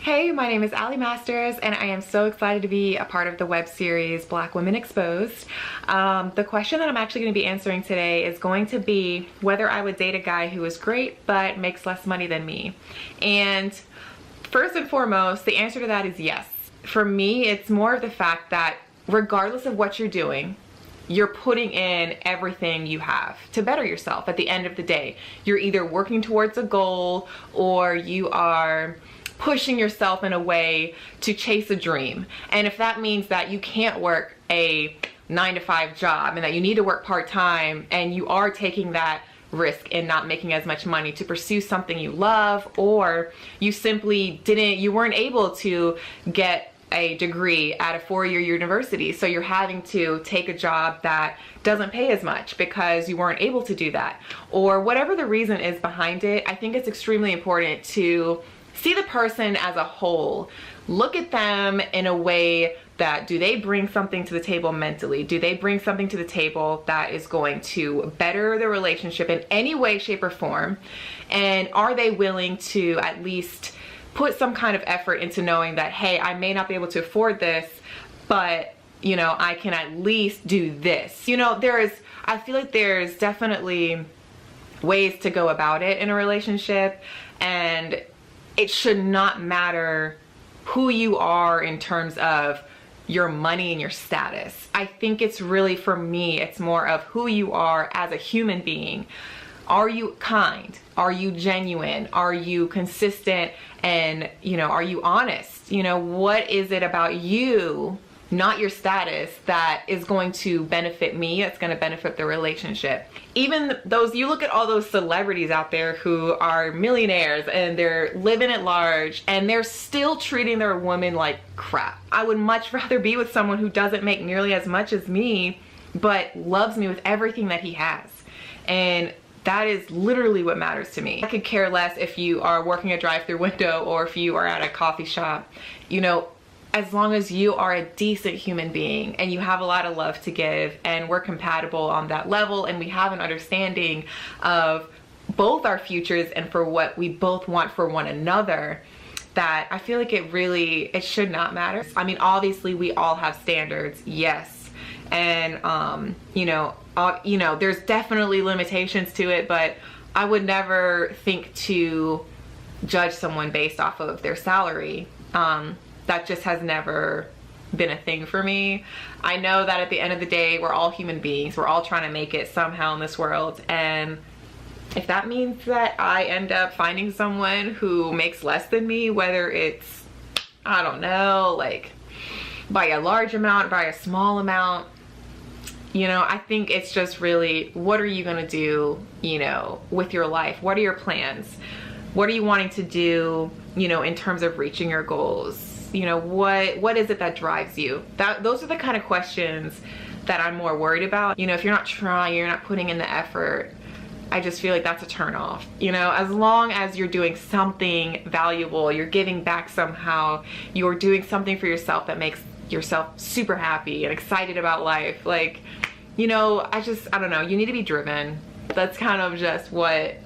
Hey, my name is Aly Masters and I am so excited to be a part of the web series Black Women Exposed. The question that I'm actually going to be answering today is going to be whether I would date a guy who is great but makes less money than me. And first and foremost, the answer to that is yes. For me, it's more of the fact that regardless of what you're doing, you're putting in everything you have to better yourself at the end of the day. You're either working towards a goal or you are pushing yourself in a way to chase a dream. And if that means that you can't work a 9-to-5 job and that you need to work part-time and you are taking that risk in not making as much money to pursue something you love, or you simply you weren't able to get a degree at a 4-year university, so you're having to take a job that doesn't pay as much because you weren't able to do that, or whatever the reason is behind it, I think it's extremely important to see the person as a whole. Look at them in a way that, do they bring something to the table mentally? Do they bring something to the table that is going to better the relationship in any way, shape, or form? And are they willing to at least put some kind of effort into knowing that, hey, I may not be able to afford this, but you know, I can at least do this. You know, I feel like there's definitely ways to go about it in a relationship, and it should not matter who you are in terms of your money and your status. I think it's really, for me, it's more of who you are as a human being. Are you kind? Are you genuine? Are you consistent? And, you know, are you honest? You know, what is it about you, not your status, that is going to benefit me, that's going to benefit the relationship? Even those, you look at all those celebrities out there who are millionaires and they're living at large and they're still treating their woman like crap. I would much rather be with someone who doesn't make nearly as much as me, but loves me with everything that he has. And that is literally what matters to me. I could care less if you are working a drive-through window or if you are at a coffee shop. You know, as long as you are a decent human being and you have a lot of love to give and we're compatible on that level and we have an understanding of both our futures and for what we both want for one another, that I feel like it should not matter. I mean, obviously we all have standards, yes. And, you know, there's definitely limitations to it, but I would never think to judge someone based off of their salary. That just has never been a thing for me. I know that at the end of the day, we're all human beings. We're all trying to make it somehow in this world. And if that means that I end up finding someone who makes less than me, whether it's, I don't know, like by a large amount, by a small amount, you know, I think it's just really, what are you gonna do, you know, with your life? What are your plans? What are you wanting to do, you know, in terms of reaching your goals? You know, what is it that drives you? Those are the kind of questions that I'm more worried about. You know, if you're not trying, you're not putting in the effort, I just feel like that's a turn off. You know, as long as you're doing something valuable, you're giving back somehow, you're doing something for yourself that makes yourself super happy and excited about life. Like, you know, I don't know, you need to be driven. That's kind of just what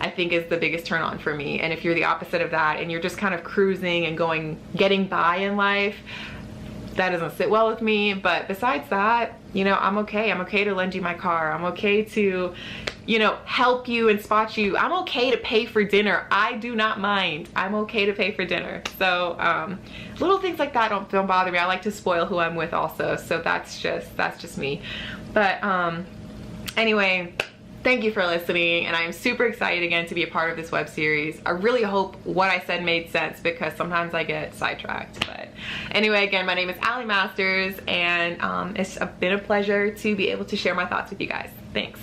I think is the biggest turn on for me. And if you're the opposite of that and you're just kind of cruising and getting by in life, that doesn't sit well with me. But besides that, you know, I'm okay. I'm okay to lend you my car. I'm okay to, you know, help you and spot you. I'm okay to pay for dinner. I do not mind. I'm okay to pay for dinner. So little things like that don't bother me. I like to spoil who I'm with also. So that's just me. But anyway, thank you for listening, and I am super excited again to be a part of this web series. I really hope what I said made sense because sometimes I get sidetracked. But anyway, again, my name is Aly Masters, and it's been a pleasure to be able to share my thoughts with you guys. Thanks.